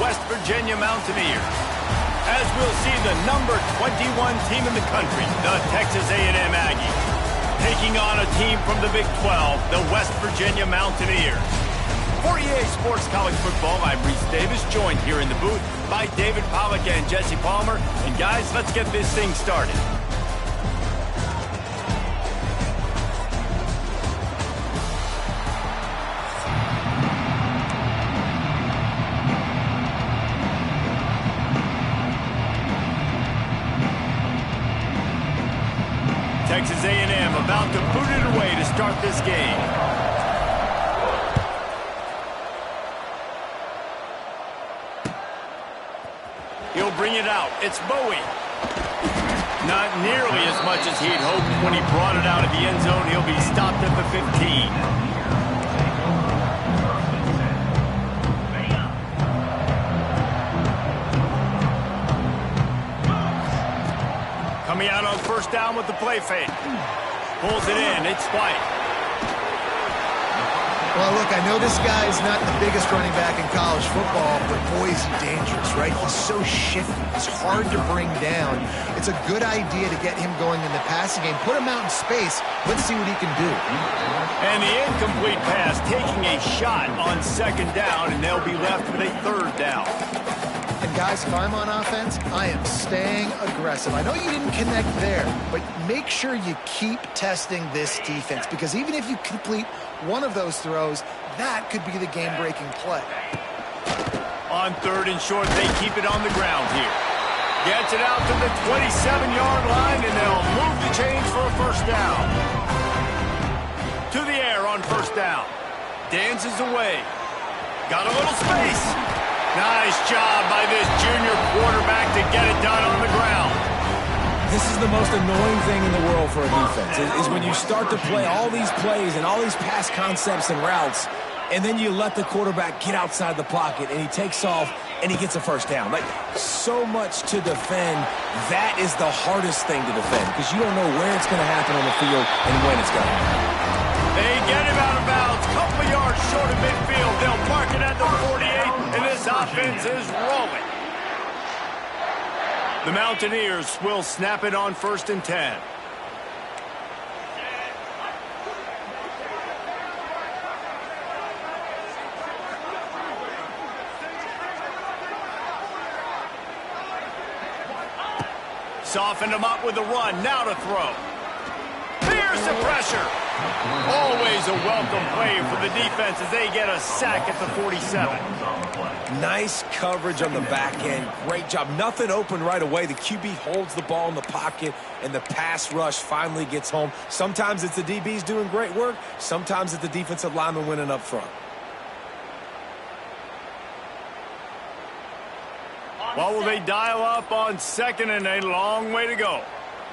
West Virginia Mountaineers. As we'll see the number 21 team in the country, the Texas A&M Aggies, taking on a team from the Big 12, the West Virginia Mountaineers. For EA Sports College Football, I'm Reese Davis, joined here in the booth by David Pollack and Jesse Palmer. And guys, let's get this thing started. Texas A&M about to boot it away to start this game. He'll bring it out. It's Bowie. Not nearly as much as he'd hoped when he brought it out of the end zone. He'll be stopped at the 15. Coming out on first down with the play fake. Pulls it in. It's White. Well, look, I know this guy's not the biggest running back in college football, but boy, is he dangerous, right? He's so shifty. He's hard to bring down. It's a good idea to get him going in the passing game. Put him out in space. Let's see what he can do. And the incomplete pass taking a shot on second down, and they'll be left with a third down. And guys, if I'm on offense, I am staying aggressive. I know you didn't connect there, but make sure you keep testing this defense, because even if you complete one of those throws, that could be the game-breaking play. On third and short, they keep it on the ground here. Gets it out to the 27-yard line, and they'll move the chains for a first down. To the air on first down. Dances away. Got a little space. Nice job by this junior quarterback to get it done on the ground. This is the most annoying thing in the world for a defense, is when you start to play all these plays and all these pass concepts and routes, and then you let the quarterback get outside the pocket, and he takes off, and he gets a first down. Like, so much to defend. That is the hardest thing to defend, because you don't know where it's going to happen on the field and when it's going to happen. They get him out of bounds, couple of yards short of midfield. They'll mark it at the 48, and this offense is rolling. The Mountaineers will snap it on first and 10. Softened him up with the run. Now to throw. Here's the pressure. Always a welcome play for the defense as they get a sack at the 47. Nice coverage on the back end. Great job. Nothing open right away. The QB holds the ball in the pocket, and the pass rush finally gets home. Sometimes it's the DBs doing great work. Sometimes it's the defensive lineman winning up front. What will they dial up on second and a long way to go?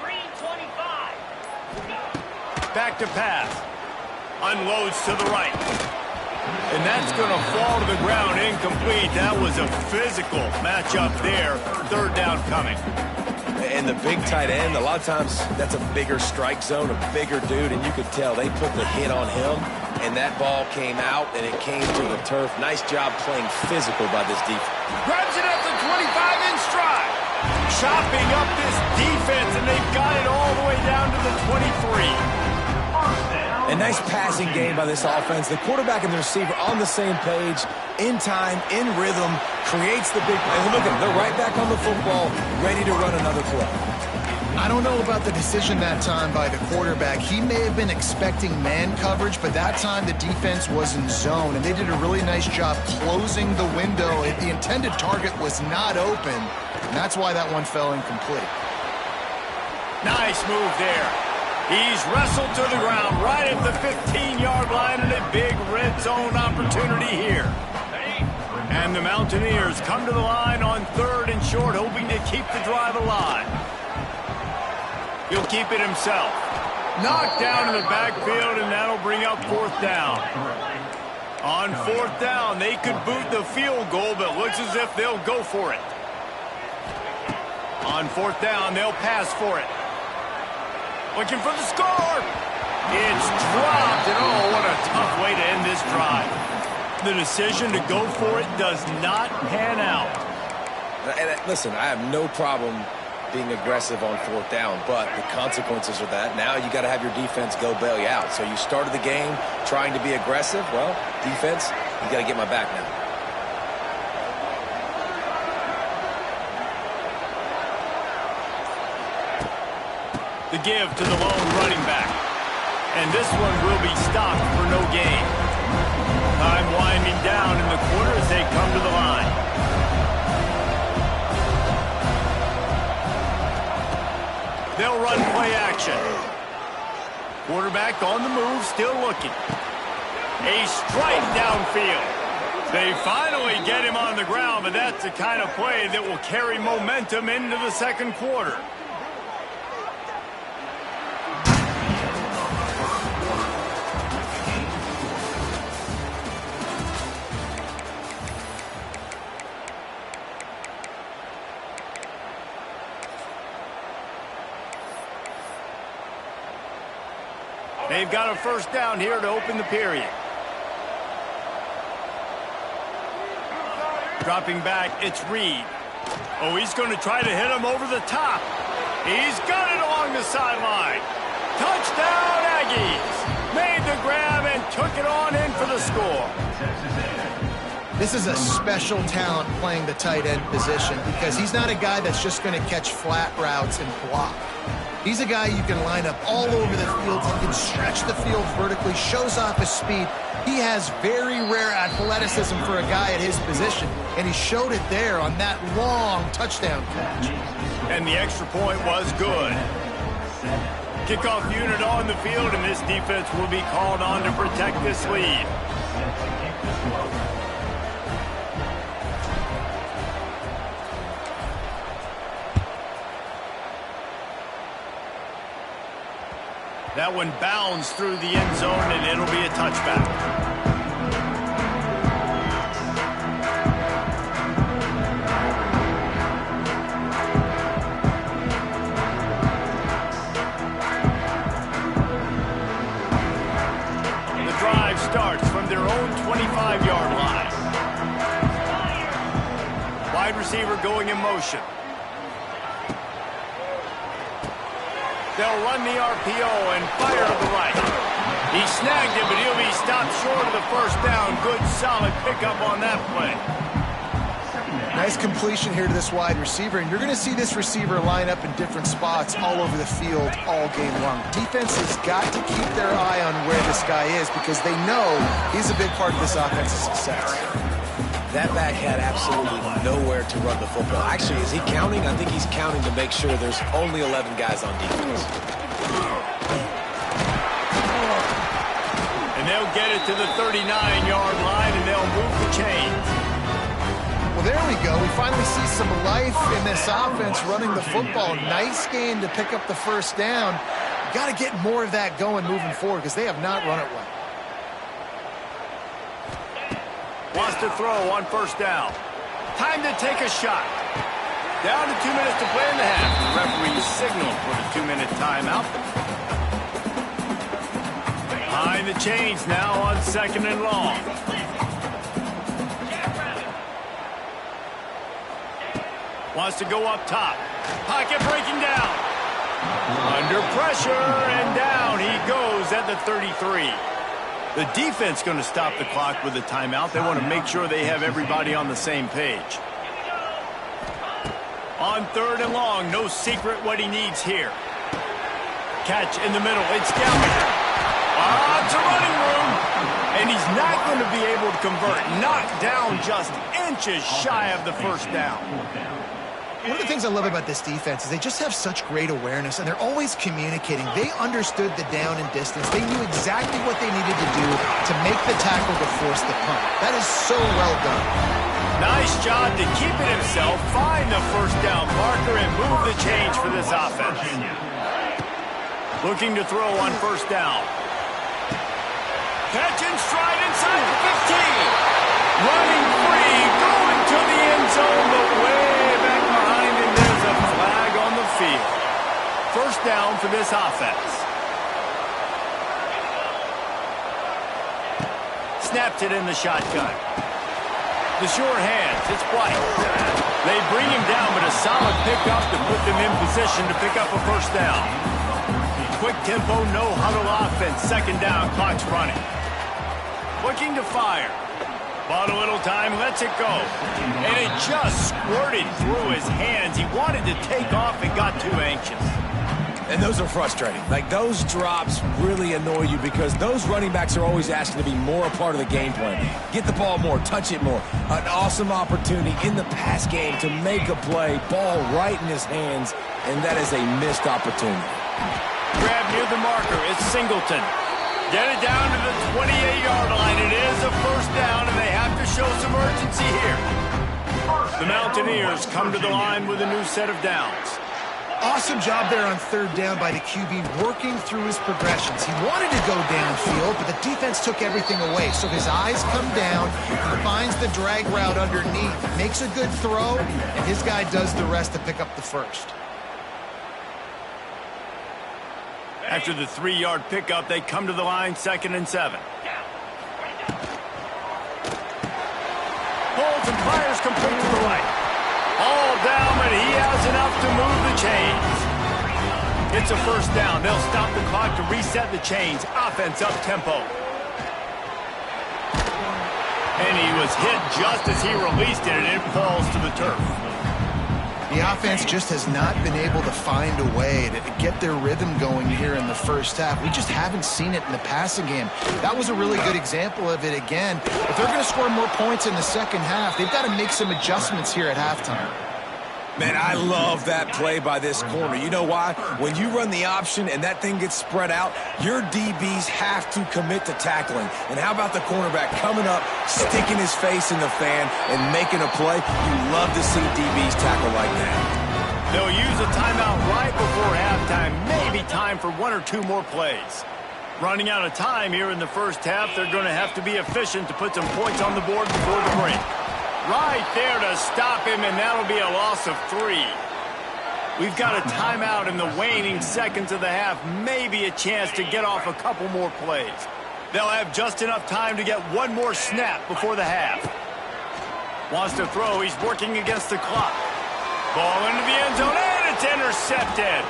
325. Back to pass. Unloads to the right. And that's going to fall to the ground incomplete. That was a physical matchup there. Third down coming. And the big tight end, a lot of times that's a bigger strike zone, a bigger dude, and you could tell they put the hit on him, and that ball came out, and it came to the turf. Nice job playing physical by this defense. Grabs it at the 25 in stride. Chopping up this defense, and they've got it all the way down to the 23. A nice passing game by this offense. The quarterback and the receiver on the same page, in time, in rhythm, creates the big play. Look at them. They're right back on the football, ready to run another play. I don't know about the decision that time by the quarterback. He may have been expecting man coverage, but that time the defense was in zone, and they did a really nice job closing the window. The intended target was not open, and that's why that one fell incomplete. Nice move there. He's wrestled to the ground right at the 15-yard line, and a big red zone opportunity here. And the Mountaineers come to the line on third and short, hoping to keep the drive alive. He'll keep it himself. Knocked down in the backfield, and that'll bring up fourth down. On fourth down, they could boot the field goal, but looks as if they'll go for it. On fourth down, they'll pass for it. Looking for the score. It's dropped, and oh, what a tough way to end this drive. The decision to go for it does not pan out. And listen, I have no problem being aggressive on fourth down, but the consequences of that, now you got to have your defense go bail you out. So you started the game trying to be aggressive. Well, defense, you got to get my back now. The give to the lone running back. And this one will be stopped for no gain. Time winding down in the quarter as they come to the line. They'll run play action. Quarterback on the move, still looking. A strike downfield. They finally get him on the ground, but that's the kind of play that will carry momentum into the second quarter. They've got a first down here to open the period. Dropping back, it's Reed. Oh, he's going to try to hit him over the top. He's got it along the sideline. Touchdown, Aggies. Made the grab and took it on in for the score. This is a special talent playing the tight end position because he's not a guy that's just going to catch flat routes and block. He's a guy you can line up all over the field. He can stretch the field vertically, shows off his speed. He has very rare athleticism for a guy at his position, and he showed it there on that long touchdown catch. And the extra point was good. Kickoff unit on the field, and this defense will be called on to protect this lead. That one bounds through the end zone, and it'll be a touchback. The drive starts from their own 25-yard line. Wide receiver going in motion. They'll run the RPO and fire to the right. He snagged it, but he'll be stopped short of the first down. Good, solid pickup on that play. Nice completion here to this wide receiver, and you're going to see this receiver line up in different spots all over the field all game long. Defense has got to keep their eye on where this guy is because they know he's a big part of this offense's success. That back had absolutely nowhere to run the football. Actually, is he counting? I think he's counting to make sure there's only 11 guys on defense. And they'll get it to the 39-yard line, and they'll move the chains. Well, there we go. We finally see some life in this offense running the football. Nice game to pick up the first down. Got to get more of that going moving forward because they have not run it well. Wants to throw on first down. Time to take a shot. Down to 2 minutes to play in the half. The referee signaled for the 2-minute timeout. Behind the chains now on second and long. Wants to go up top. Pocket breaking down. Under pressure and down he goes at the 33. The defense going to stop the clock with a timeout. They want to make sure they have everybody on the same page. On third and long, no secret what he needs here. Catch in the middle. It's down there. It's a running room. And he's not going to be able to convert. Knocked down just inches shy of the first down. One of the things I love about this defense is they just have such great awareness, and they're always communicating. They understood the down and distance. They knew exactly what they needed to do to make the tackle to force the punt. That is so well done. Nice job to keep it himself, find the first down marker, and move the change for this offense. Looking to throw on first down. Catch and stride inside the 15. Running free, going to the end zone, but way back behind him. There's a flag on the field. First down for this offense. snaps it in the shotgun. The sure hands, it's White. They bring him down, but a solid pickup to put them in position to pick up a first down. Quick tempo, no huddle offense. Second down, clock's running. Looking to fire. Bought a little time, lets it go. And it just squirted through his hands. He wanted to take off and got too anxious. And those are frustrating. Like, those drops really annoy you because those running backs are always asking to be more a part of the game plan. Get the ball more, touch it more. An awesome opportunity in the pass game to make a play, ball right in his hands, and that is a missed opportunity. Grab near the marker, it's Singleton. Get it down to the 28-yard line. It is a first down, and they have to show some urgency here. The Mountaineers come to the line with a new set of downs. Awesome job there on third down by the QB, working through his progressions. He wanted to go downfield, but the defense took everything away. So his eyes come down, he finds the drag route underneath, makes a good throw, and his guy does the rest to pick up the first. After the 3-yard pickup, they come to the line, 2nd and 7. Holds and fires complete to the right. All down, but he has enough to move the chains. It's a first down. They'll stop the clock to reset the chains. Offense up tempo. And he was hit just as he released it, and it falls to the turf. The offense just has not been able to find a way to get their rhythm going here in the first half. We just haven't seen it in the passing game. That was a really good example of it again. If they're going to score more points in the second half, they've got to make some adjustments here at halftime. Man, I love that play by this corner. You know why? When you run the option and that thing gets spread out, your DBs have to commit to tackling. And how about the cornerback coming up, sticking his face in the fan, and making a play? You love to see DBs tackle like that. They'll use a timeout right before halftime. Maybe time for 1 or 2 more plays. Running out of time here in the first half, they're going to have to be efficient to put some points on the board before the break. Right there to stop him, and that'll be a loss of 3. We've got a timeout in the waning seconds of the half. Maybe a chance to get off a couple more plays. They'll have just enough time to get 1 more snap before the half. Wants to throw. He's working against the clock. Ball into the end zone, and it's intercepted.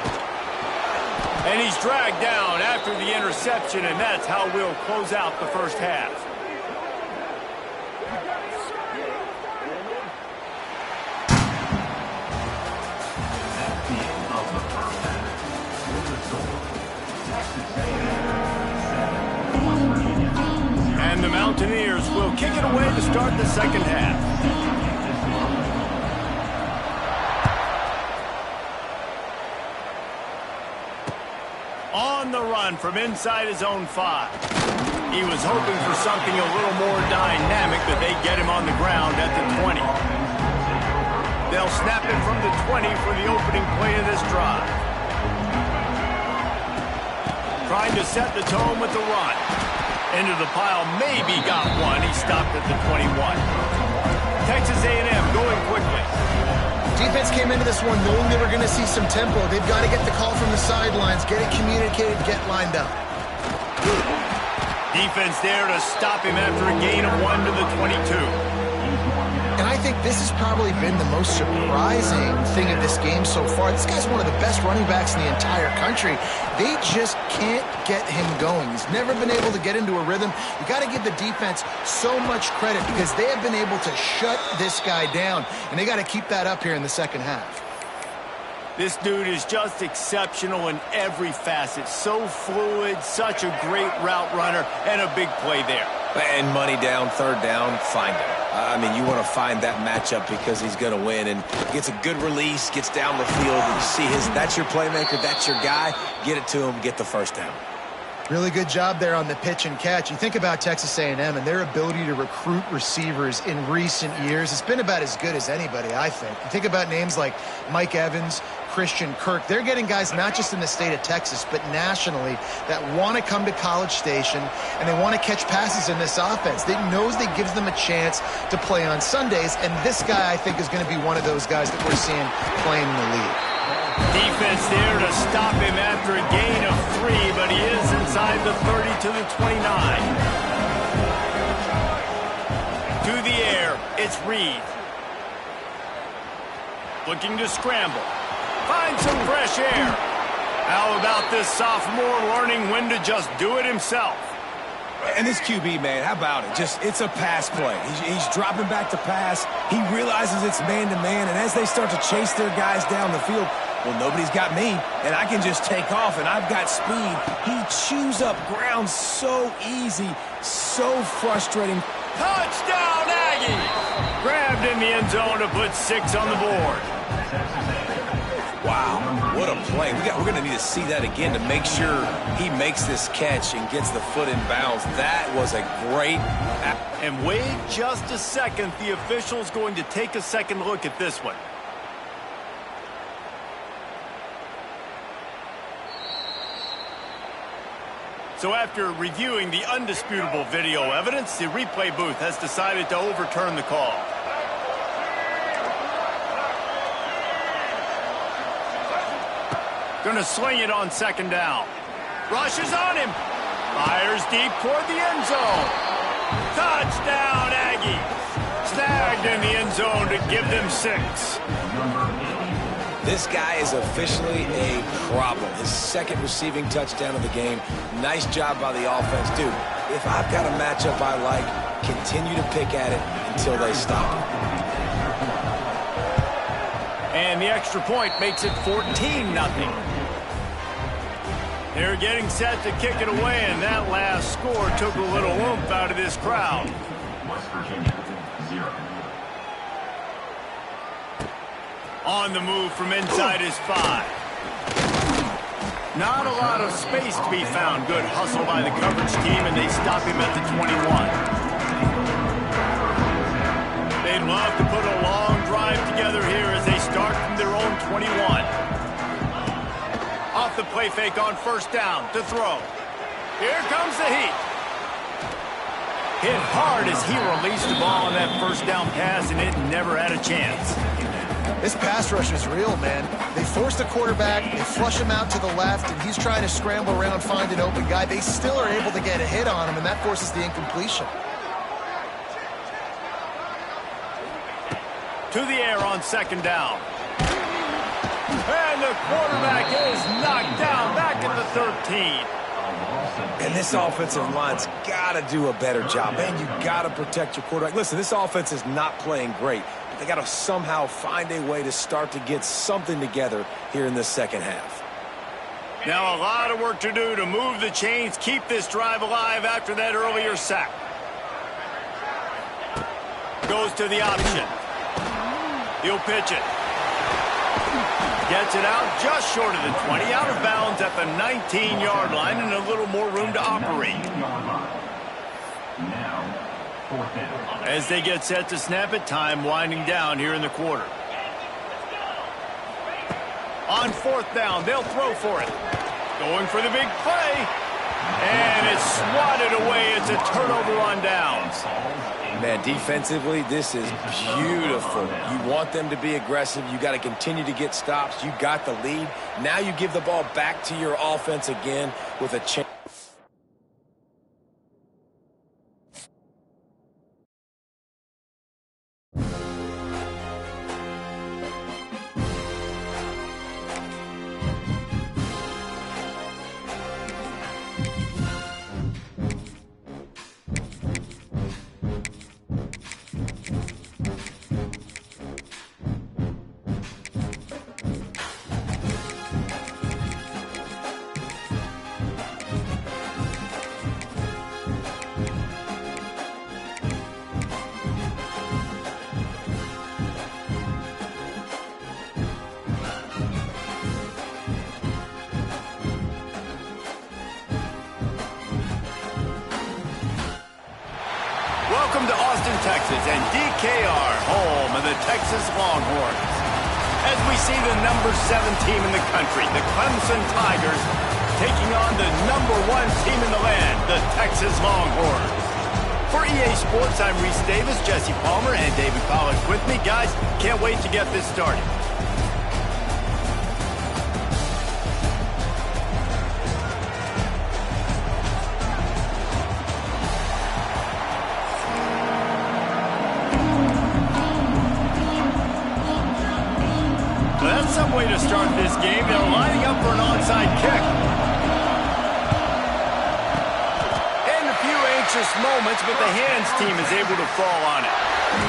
And he's dragged down after the interception, and that's how we'll close out the first half. And the Mountaineers will kick it away to start the second half. On the run from inside his own 5. He was hoping for something a little more dynamic, but they get him on the ground at the 20. They'll snap it from the 20 for the opening play of this drive. Trying to set the tone with the run. Into the pile, maybe got one. He stopped at the 21. Texas A&M going quickly. Defense came into this one knowing they were going to see some tempo. They've got to get the call from the sidelines, get it communicated, get lined up. Defense there to stop him after a gain of 1 to the 22. And I think this has probably been the most surprising thing of this game so far. This guy's one of the best running backs in the entire country. They just can't get him going. He's never been able to get into a rhythm. You got to give the defense so much credit because they have been able to shut this guy down, and they got to keep that up here in the second half. This dude is just exceptional in every facet. So fluid, such a great route runner, and a big play there. And money down, third down, find him. I mean, you want to find that matchup because he's going to win and gets a good release, gets down the field, and you see that's your playmaker, that's your guy. Get it to him, get the first down. Really good job there on the pitch and catch. You think about Texas A&M and their ability to recruit receivers in recent years. It's been about as good as anybody, I think. You think about names like Mike Evans, Christian Kirk. They're getting guys not just in the state of Texas, but nationally that want to come to College Station and they want to catch passes in this offense. They knows that gives them a chance to play on Sundays, and this guy, I think, is going to be one of those guys that we're seeing playing in the league. Defense there to stop him after a gain of 3, but he is inside the 30 to the 29. It's Reed. Looking to scramble. Find some fresh air. How about this sophomore learning when to just do it himself? And this QB, man, how about it? It's a pass play. He's dropping back to pass. He realizes it's man-to-man, and as they start to chase their guys down the field, well, nobody's got me, and I can just take off, and I've got speed. He chews up ground so easy, so frustrating. Touchdown, Aggies! Grabbed in the end zone to put 6 on the board. Wow, what a play. We're going to need to see that again to make sure he makes this catch and gets the foot in bounds. That was a great... And wait just a second. The official's going to take a second look at this one. So after reviewing the undisputable video evidence, the replay booth has decided to overturn the call. Going to sling it on second down. Rushes on him. Fires deep toward the end zone. Touchdown, Aggies. Snagged in the end zone to give them 6. This guy is officially a problem. His second receiving touchdown of the game. Nice job by the offense. Dude, if I've got a matchup I like, continue to pick at it until they stop. And the extra point makes it 14-0. They're getting set to kick it away, and that last score took a little oomph out of this crowd. West Virginia, 0. On the move from inside his 5. Not a lot of space to be found. Good hustle by the coverage team, and they stop him at the 21. They'd love to put a long drive together here as they start from their own 21. Off the play fake on first down to throw. Here comes the heat. Hit hard as he released the ball on that first down pass, and it never had a chance. This pass rush is real, man. They force the quarterback, they flush him out to the left, and he's trying to scramble around, find an open guy. They still are able to get a hit on him, and that forces the incompletion. To the air on second down. And the quarterback is knocked down back at the 13. And this offensive line's got to do a better job. Man, you got to protect your quarterback. Listen, this offense is not playing great. But they got to somehow find a way to start to get something together here in the second half. Now a lot of work to do to move the chains, keep this drive alive after that earlier sack. Goes to the option. He'll pitch it. Gets it out just short of the 20, out of bounds at the 19-yard line, and a little more room to operate. As they get set to snap it, time winding down here in the quarter. On fourth down, they'll throw for it. Going for the big play. And it's swatted away. It's a turnover on downs. Man, defensively, this is beautiful. You want them to be aggressive. You got to continue to get stops. You got the lead. Now you give the ball back to your offense again with a chance. Welcome to Austin, Texas, and DKR, home of the Texas Longhorns. As we see the number 7 team in the country, the Clemson Tigers, taking on the number 1 team in the land, the Texas Longhorns. For EA Sports, I'm Reese Davis, Jesse Palmer, and David Pollack with me. Guys, can't wait to get this started. some way to start this game. They're lining up for an onside kick. And a few anxious moments, but the hands team is able to fall on it.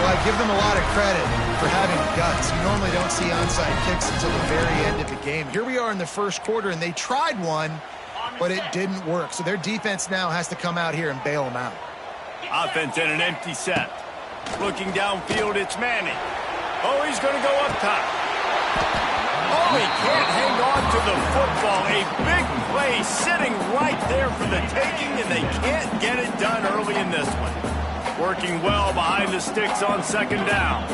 Well, I give them a lot of credit for having guts. You normally don't see onside kicks until the very end of the game. Here we are in the first quarter, and they tried one, but it didn't work. So their defense now has to come out here and bail them out. Offense in an empty set. Looking downfield, it's Manning. Oh, he's going to go up top. Oh, he can't hang on to the football. A big play sitting right there for the taking, and they can't get it done early in this one. Working well behind the sticks on second down.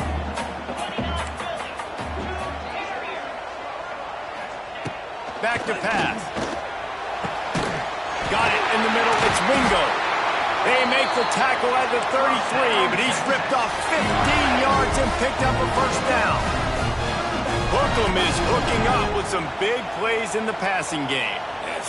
Back to pass. Got it in the middle. It's Wingo. They make the tackle at the 33, but he's ripped off 15 yards and picked up a first down. Brooklyn is hooking up with some big plays in the passing game.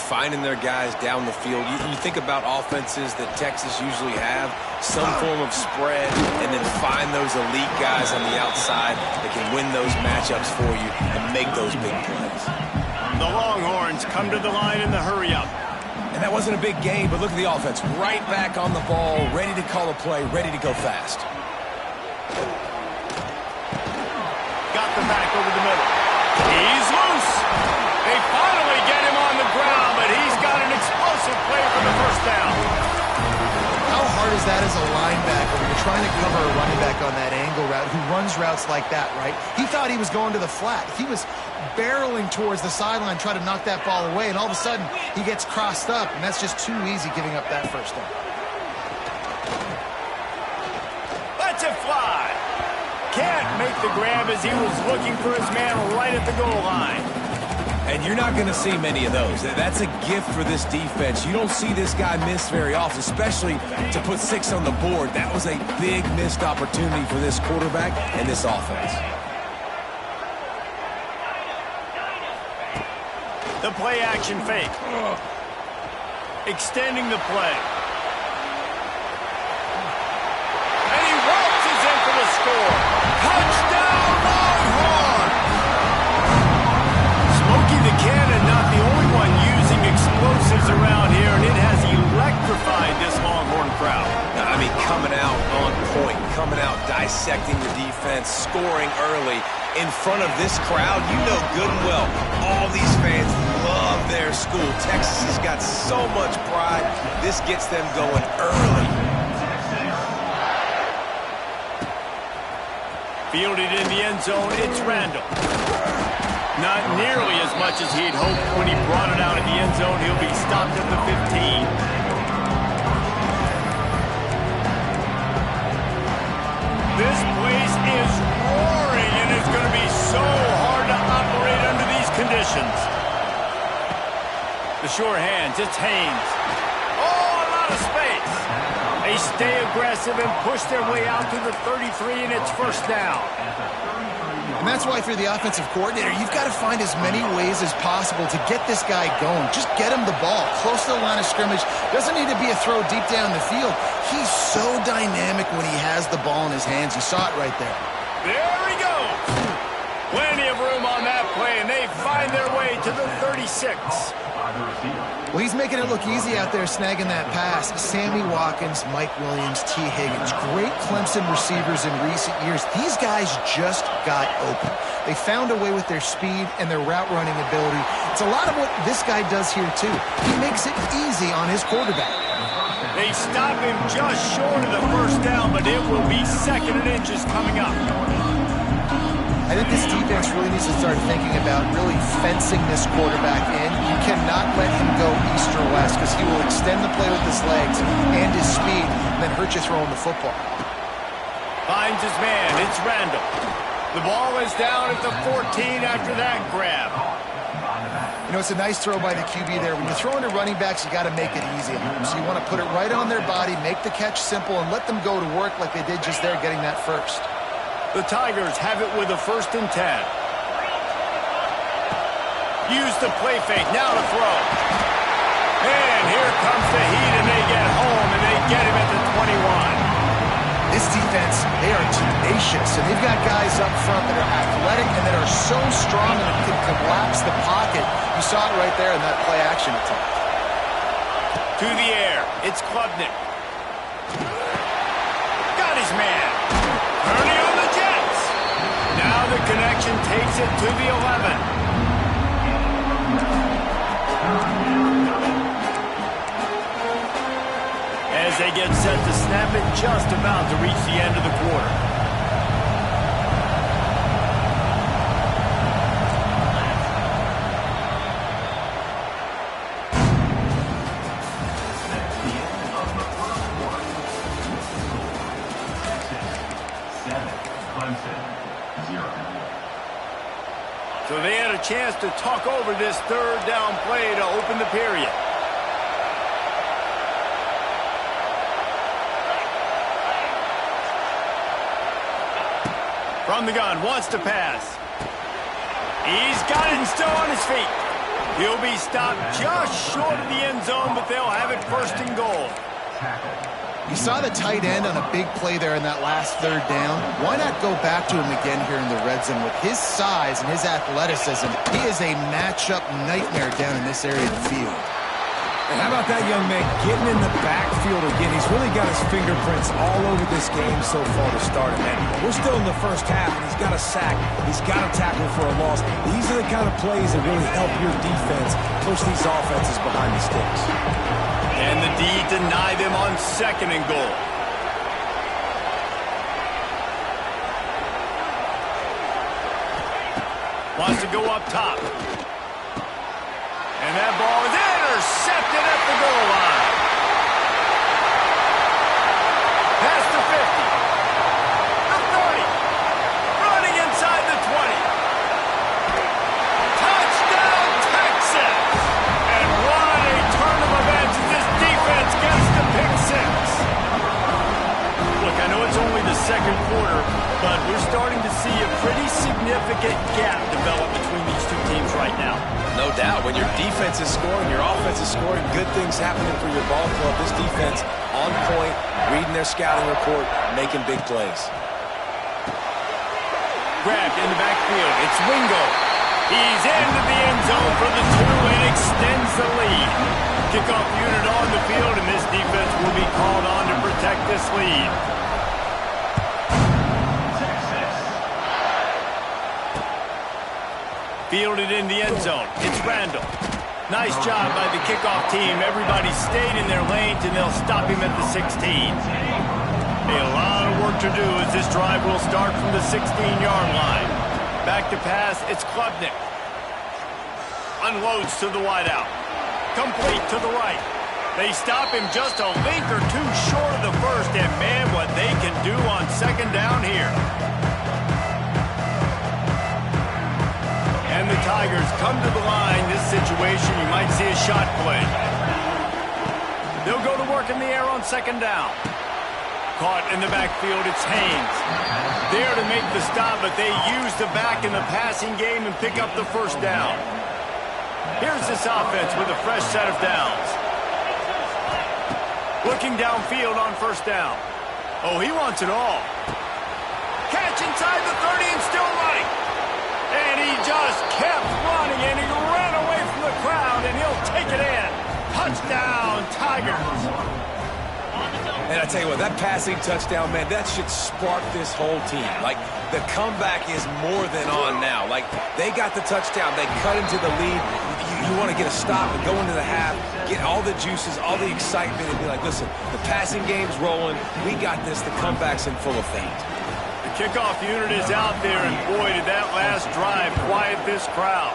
Finding their guys down the field. You think about offenses that Texas usually have, some form of spread, and then find those elite guys on the outside that can win those matchups for you and make those big plays. The Longhorns come to the line in the hurry-up. And that wasn't a big game, but look at the offense. Right back on the ball, ready to call a play, ready to go fast. Got the back over the middle. He's loose. They finally get him on the ground, but he's got an explosive play for the first down. How hard is that as a linebacker when you're trying to cover a running back on that angle route who runs routes like that, right? He thought he was going to the flat. He was barreling towards the sideline, trying to knock that ball away, and all of a sudden he gets crossed up, and that's just too easy giving up that first down. Lets it fly. Can't make the grab as he was looking for his man right at the goal line. And you're not going to see many of those. That's a gift for this defense. You don't see this guy miss very often, especially to put 6 on the board. That was a big missed opportunity for this quarterback and this offense. The play action fake. Extending the play. And he waltzes in for the score. Touchdown, Longhorn! Smokey the Cannon, not the only one using explosives around here, and it has electrified this Longhorn crowd. I mean, coming out on point, coming out dissecting the defense, scoring early in front of this crowd. You know good and well, all these fans love their school. Texas has got so much pride. This gets them going early. Fielded in the end zone, it's Randall. Not nearly as much as he'd hoped when he brought it out of the end zone. He'll be stopped at the 15. This place is roaring, and it's going to be so hard to operate under these conditions. The sure hands, it's Haynes. Oh, a lot of space. They stay aggressive and push their way out to the 33, and it's first down. And that's why, if you're the offensive coordinator, you've got to find as many ways as possible to get this guy going. Just get him the ball close to the line of scrimmage. Doesn't need to be a throw deep down the field. He's so dynamic when he has the ball in his hands. You saw it right there. There he goes. Plenty of room on that play, and they find their way to the 36. Well, he's making it look easy out there snagging that pass. Sammy Watkins, Mike Williams, T. Higgins, great Clemson receivers in recent years. These guys just got open. They found a way with their speed and their route running ability. It's a lot of what this guy does here, too. He makes it easy on his quarterback. They stop him just short of the first down, but it will be second and inches coming up. I think this defense really needs to start thinking about really fencing this quarterback in. You cannot let him go east or west because he will extend the play with his legs and his speed and then hurt you throwing the football. Finds his man. It's Randall. The ball is down at the 14 after that grab. You know, it's a nice throw by the QB there. When you're throwing to running backs, you got to make it easy on them. So you want to put it right on their body, make the catch simple, and let them go to work like they did just there getting that first. The Tigers have it with a 1st and 10. Use the play fake, now to throw. And here comes the heat, and they get home, and they get him at the 21. This defense, they are tenacious, and they've got guys up front that are athletic and that are so strong and can collapse the pocket. You saw it right there in that play-action attempt. To the air, it's Klubnik. Got his man. Ernie on the Jets. Now the connection takes it to the 11. As they get set to snap it, just about to reach the end of the quarter. So they had a chance to talk over this third down play to open the period. From the gun, wants to pass. He's got it and still on his feet. He'll be stopped just short of the end zone, but they'll have it first and goal. You saw the tight end on a big play there in that last third down. Why not go back to him again here in the red zone? With his size and his athleticism, he is a matchup nightmare down in this area of the field. And how about that young man getting in the backfield again? He's really got his fingerprints all over this game so far to start it, man. We're still in the first half, and he's got a sack. He's got a tackle for a loss. These are the kind of plays that really help your defense push these offenses behind the sticks. And the D deny them on second and goal. Wants to go up top. And that ball is intercepted at the goal line. Past the 50. The 30. Running inside the 20. Touchdown, Texas! And what a turn of events as this defense gets the pick six. Look, I know it's only the second quarter, but we're starting to see a pretty significant gap develop between these two teams right now. No doubt. When your defense is scoring, your offense is scoring, good things happening for your ball club. This defense on point, reading their scouting report, making big plays. Grabbed in the backfield. It's Wingo. He's into the end zone for the 2 and extends the lead. Kickoff unit on the field, and this defense will be called on to protect this lead. Fielded in the end zone. It's Randall. Nice job by the kickoff team. Everybody stayed in their lanes, and they'll stop him at the 16. A lot of work to do as this drive will start from the 16-yard line. Back to pass. It's Klubnik. Unloads to the wideout. Complete to the right. They stop him just a link or two short of the first, and man, what they can do on second down here. And the Tigers come to the line. This situation, you might see a shot play. They'll go to work in the air on second down. Caught in the backfield, it's Haynes. There to make the stop, but they use the back in the passing game and pick up the first down. Here's this offense with a fresh set of downs. Looking downfield on first down. Oh, he wants it all. Catch inside the 30 and still running. And he just kept running, and he ran away from the crowd, and he'll take it in. Touchdown, Tigers. And I tell you what, that passing touchdown, man, that should spark this whole team. Like, the comeback is more than on now. Like, they got the touchdown. They cut into the lead. You want to get a stop and go into the half, get all the juices, all the excitement, and be like, listen, the passing game's rolling. We got this. The comeback's in full effect. The kickoff unit is out there, and boy, did that last drive quiet this crowd.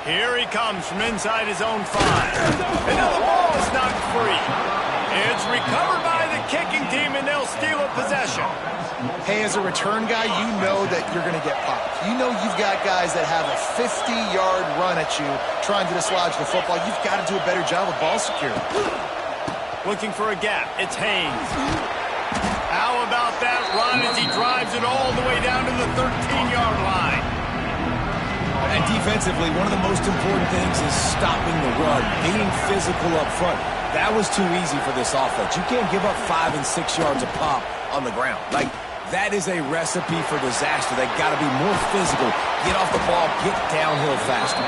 Here he comes from inside his own 5. And now the ball is knocked free. It's recovered by the kicking team, and they'll steal a possession. Hey, as a return guy, you know that you're going to get popped. You know you've got guys that have a 50-yard run at you trying to dislodge the football. You've got to do a better job of ball security. Looking for a gap. It's Haynes. How about that run as he drives it all the way down to the 13-yard line? And defensively, one of the most important things is stopping the run, being physical up front. That was too easy for this offense. You can't give up 5 and 6 yards a pop on the ground. Like, that is a recipe for disaster. They got to be more physical, get off the ball, get downhill faster.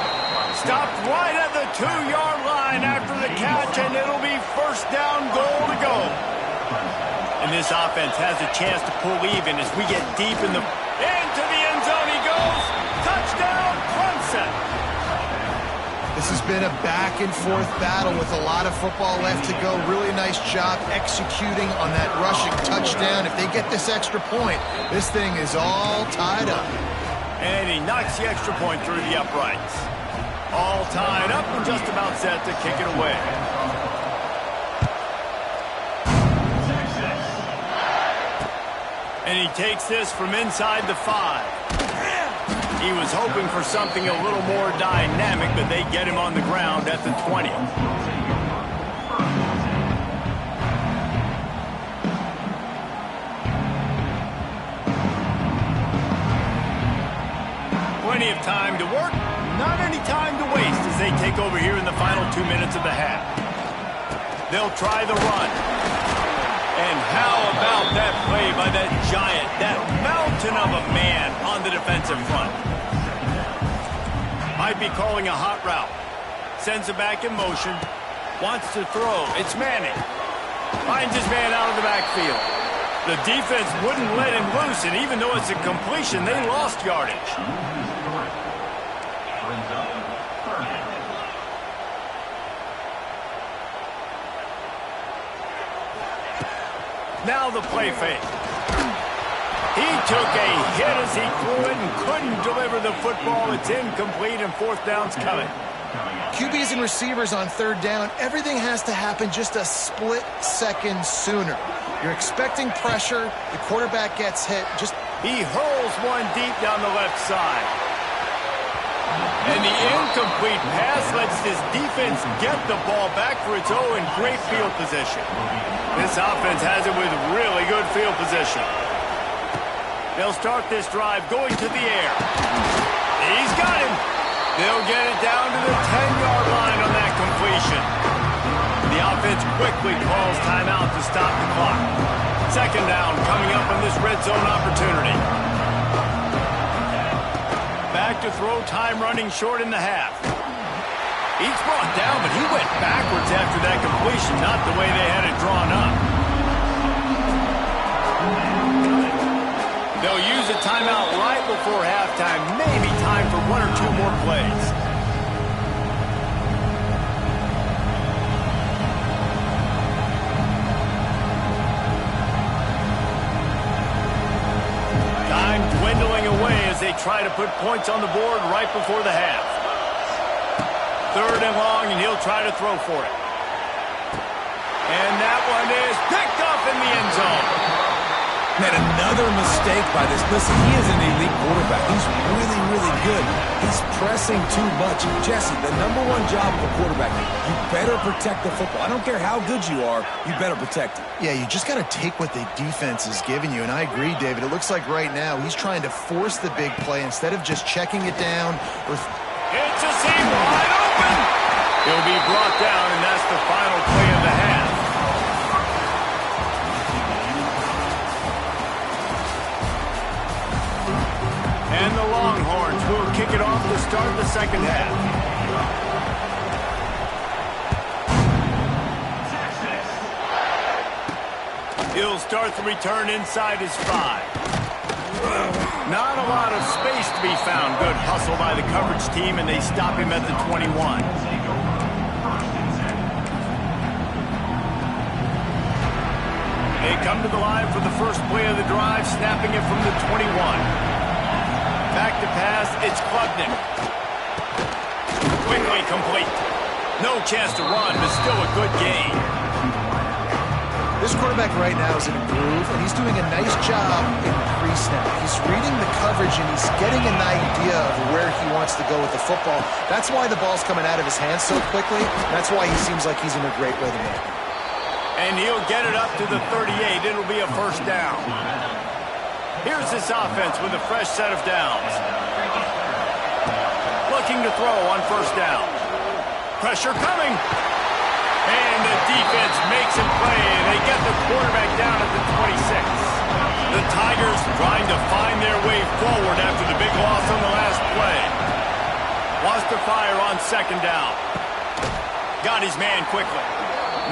Stopped right at the 2-yard line after the catch, and it'll be first down goal to go. And this offense has a chance to pull even as we get deep into the end zone he goes. Touchdown, Clemson. This has been a back-and-forth battle with a lot of football left to go. Really nice job executing on that rushing touchdown. If they get this extra point, this thing is all tied up. And he knocks the extra point through the uprights. All tied up and just about set to kick it away. And he takes this from inside the 5. He was hoping for something a little more dynamic, but they get him on the ground at the 20. Plenty of time to work, not any time to waste as they take over here in the final 2 minutes of the half. They'll try the run. And how about that play by that giant, that mountain of a man on the defensive front? Might be calling a hot route. Sends it back in motion. Wants to throw. It's Manning. Finds his man out of the backfield. The defense wouldn't let him loose, and even though it's a completion, they lost yardage. Now the play fake. He took a hit as he threw it and couldn't deliver the football. It's incomplete and fourth down's coming. QBs and receivers on third down, everything has to happen just a split second sooner. You're expecting pressure, the quarterback gets hit. He hurls one deep down the left side. And the incomplete pass lets this defense get the ball back for its own great field position. This offense has it with really good field position. They'll start this drive going to the air. He's got him. They'll get it down to the 10-yard line on that completion. The offense quickly calls timeout to stop the clock. Second down coming up on this red zone opportunity. Back to throw, time running short in the half. He's brought down, but he went backwards after that completion, not the way they had it drawn up. They'll use a timeout right before halftime, maybe time for 1 or 2 more plays. Time dwindling away as they try to put points on the board right before the half. Third and long, and he'll try to throw for it. And that one is picked off in the end zone. Man, another mistake by this. Listen, he is an elite quarterback. He's really, really good. He's pressing too much. Jesse, the #1 job of a quarterback, you better protect the football. I don't care how good you are, you better protect it. Yeah, you just got to take what the defense is giving you. And I agree, David. It looks like right now he's trying to force the big play instead of just checking it down. It's a seam wide open. He'll be brought down, and that's the final play of the half. And the Longhorns will kick it off to start the second half. He'll start the return inside his 5. Not a lot of space to be found. Good hustle by the coverage team, and they stop him at the 21. They come to the line for the first play of the drive, snapping it from the 21. Back to pass, it's Klubnik. Quickly complete. No chance to run, but still a good gain. This quarterback right now is in a groove, and he's doing a nice job in pre-snap. He's reading the coverage, and he's getting an idea of where he wants to go with the football. That's why the ball's coming out of his hands so quickly. That's why he seems like he's in a great rhythm. And he'll get it up to the 38. It'll be a first down. Here's this offense with a fresh set of downs. Looking to throw on first down. Pressure coming. And the defense makes a play, and they get the quarterback down at the 26. The Tigers trying to find their way forward after the big loss on the last play. Wants to fire on second down. Got his man quickly.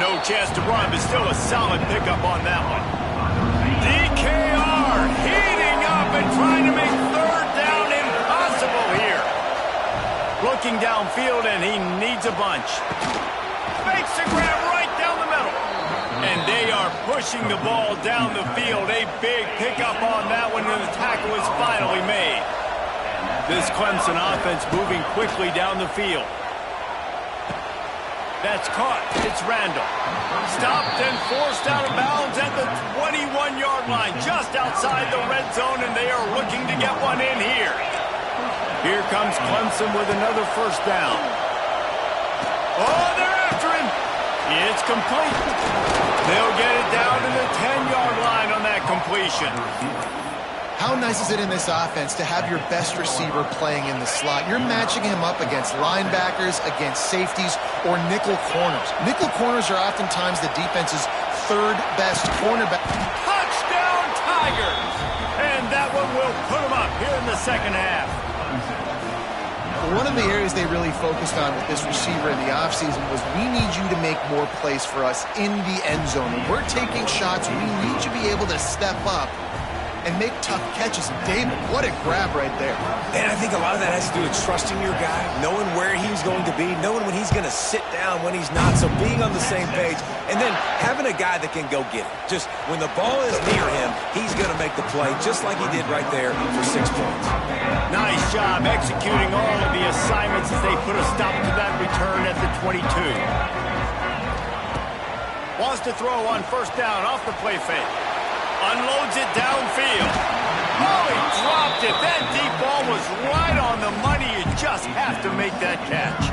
No chance to run, but still a solid pickup on that one. DKR heating up and trying to make third down impossible here. Looking downfield, and he needs a bunch. Makes the grab right down the middle. And they are pushing the ball down the field. A big pickup on that one, and the tackle is finally made. This Clemson offense moving quickly down the field. That's caught. It's Randall. Stopped and forced out of bounds at the 21-yard line, just outside the red zone, and they are looking to get one in here. Here comes Clemson with another first down. Oh, they're after him. It's complete. They'll get it down to the 10-yard line on that completion. How nice is it in this offense to have your best receiver playing in the slot? You're matching him up against linebackers, against safeties, or nickel corners. Nickel corners are oftentimes the defense's third best cornerback. Touchdown, Tigers! And that one will put them up here in the second half. One of the areas they really focused on with this receiver in the offseason was, we need you to make more plays for us in the end zone. When we're taking shots, we need you to be able to step up and make tough catches. David, what a grab right there. And I think a lot of that has to do with trusting your guy, knowing where he's going to be, knowing when he's going to sit down, when he's not, so being on the same page, and then having a guy that can go get it. Just when the ball is near him, he's going to make the play, just like he did right there for 6 points. Nice job executing all of the assignments as they put a stop to that return at the 22. Wants to throw on first down off the play fake. Unloads it downfield. Oh, he dropped it. That deep ball was right on the money. You just have to make that catch.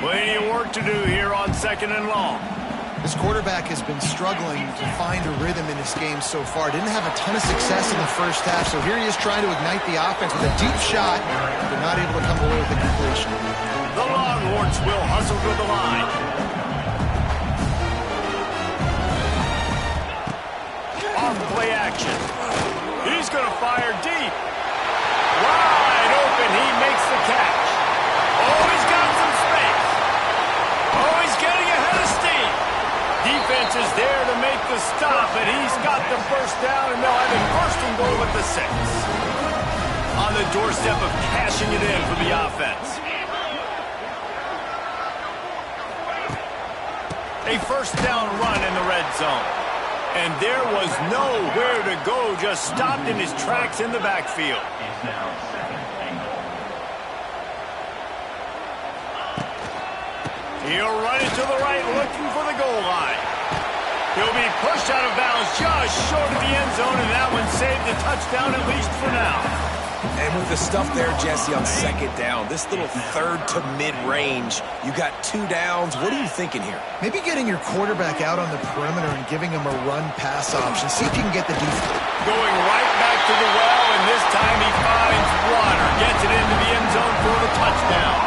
Plenty of work to do here on second and long. This quarterback has been struggling to find a rhythm in this game so far. Didn't have a ton of success in the first half, so here he is trying to ignite the offense with a deep shot, but not able to come away with the completion. The Longhorns will hustle to the line. Off-play action. He's going to fire deep. Wide open. He makes the catch. Oh, he's got some space. Oh, he's getting ahead of steam. Defense is there to make the stop, and he's got the first down, and they'll have him first and goal at the 6. On the doorstep of cashing it in for the offense. A first down run in the red zone. And there was nowhere to go, just stopped in his tracks in the backfield. He'll run it to the right, looking for the goal line. He'll be pushed out of bounds just short of the end zone, and that one saved a touchdown, at least for now. And with the stuff there, Jesse, on second down, this little third to mid-range, you got 2 downs. What are you thinking here? Maybe getting your quarterback out on the perimeter and giving him a run-pass option. See if you can get the defense. Going right back to the well, and this time he finds water. Gets it into the end zone for the touchdown.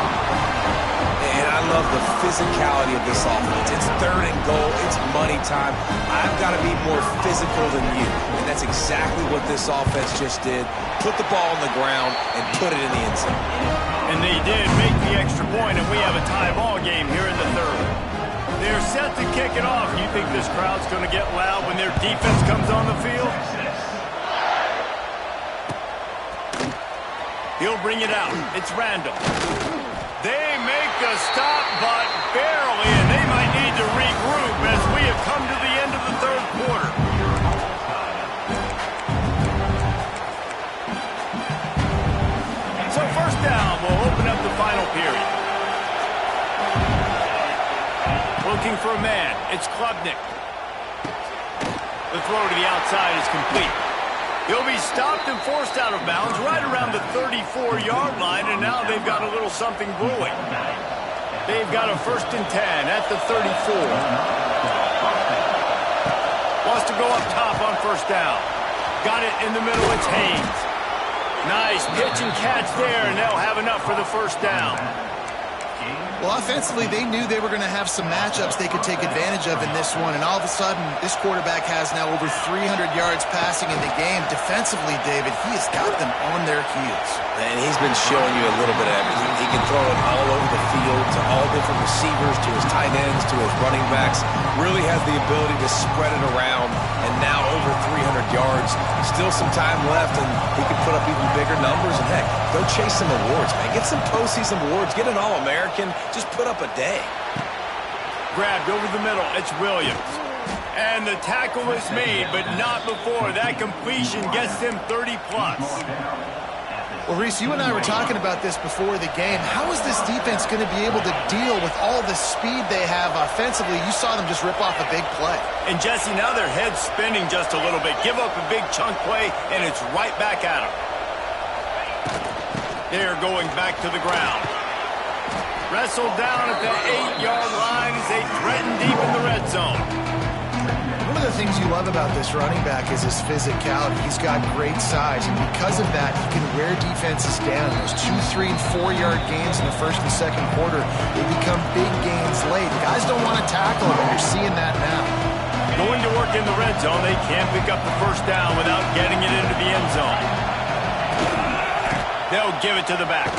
And I love the physicality of this offense. It's third and goal. It's money time. I've got to be more physical than you. And that's exactly what this offense just did. Put the ball on the ground and put it in the end zone. And they did make the extra point, and we have a tie ball game here in the third. They're set to kick it off. You think this crowd's going to get loud when their defense comes on the field? He'll bring it out. It's Randall. They make the stop, but barely, and they might need to regroup as we have come to the end of the third quarter. So first down will open up the final period. Looking for a man. It's Klubnik. The throw to the outside is complete. He'll be stopped and forced out of bounds right around the 34-yard line, and now they've got a little something brewing. They've got a 1st and 10 at the 34. Wants to go up top on first down. Got it in the middle. It's Haynes. Nice pitch and catch there, and they'll have enough for the first down. Well, offensively, they knew they were going to have some matchups they could take advantage of in this one, and all of a sudden, this quarterback has now over 300 yards passing in the game. Defensively, David, he has got them on their heels. And he's been showing you a little bit of everything. He can throw it all over the field to all different receivers, to his tight ends, to his running backs. Really has the ability to spread it around, and now over 300 yards. Still some time left, and he can put up even bigger numbers. And, heck, go chase some awards, man. Get some postseason awards. Get an All-American. Just put up a day. Grabbed over the middle. It's Williams. And the tackle is made, but not before. That completion gets them 30-plus. Well, Reese, you and I were talking about this before the game. How is this defense going to be able to deal with all the speed they have offensively? You saw them just rip off a big play. And, Jesse, now their head's spinning just a little bit. Give up a big chunk play, and it's right back at them. They're going back to the ground. Wrestled down at the 8-yard line as they threaten deep in the red zone. One of the things you love about this running back is his physicality. He's got great size, and because of that, he can wear defenses down. Those 2-, 3-, and 4-yard gains in the first and second quarter, they become big gains late. Guys don't want to tackle him, and you're seeing that now. Going to work in the red zone, they can't pick up the first down without getting it into the end zone. They'll give it to the back.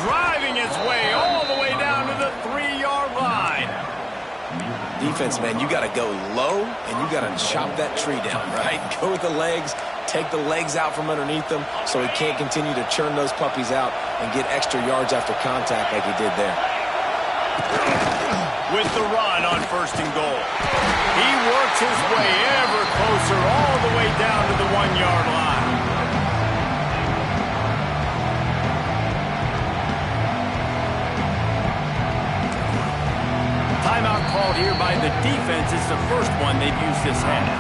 Driving its way all the way down to the 3-yard line. Defense, man, you got to go low, and you got to chop that tree down, right? Go with the legs, take the legs out from underneath them so he can't continue to churn those puppies out and get extra yards after contact like he did there. With the run on 1st and goal. He works his way ever closer all the way down to the 1-yard line. Timeout called here by the defense. It's the first one they've used this half.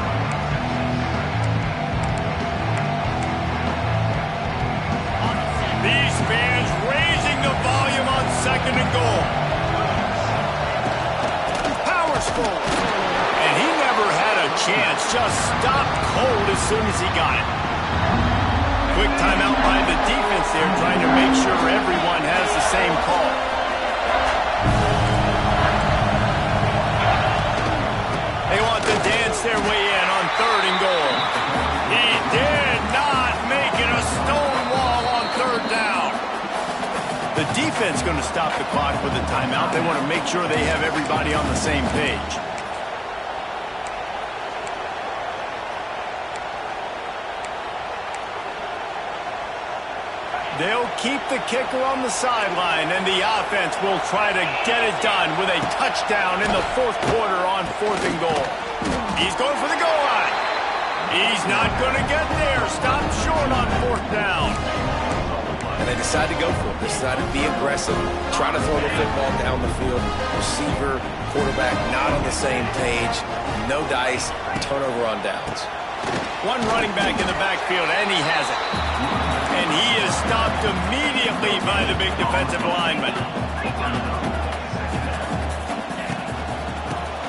These fans raising the volume on 2nd and goal. Powers forward. And he never had a chance. Just stopped cold as soon as he got it. Quick timeout by the defense there, trying to make sure everyone has the same call. They want to dance their way in on 3rd and goal. He did not make it a stone wall on 3rd down. The defense going to stop the clock with a timeout. They want to make sure they have everybody on the same page. They'll keep the kicker on the sideline, and the offense will try to get it done with a touchdown in the 4th quarter on 4th and goal. He's going for the goal line. He's not going to get there. Stop short on 4th down. And they decide to go for it. They decide to be aggressive, try to throw the football down the field. Receiver, quarterback not on the same page. No dice, turnover on downs. One running back in the backfield, and he has it. And he is stopped immediately by the big defensive lineman.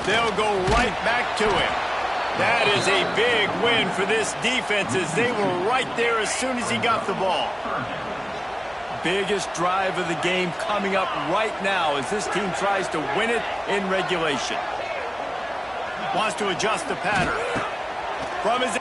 They'll go right back to him. That is a big win for this defense as they were right there as soon as he got the ball. Biggest drive of the game coming up right now as this team tries to win it in regulation. Wants to adjust the pattern. From his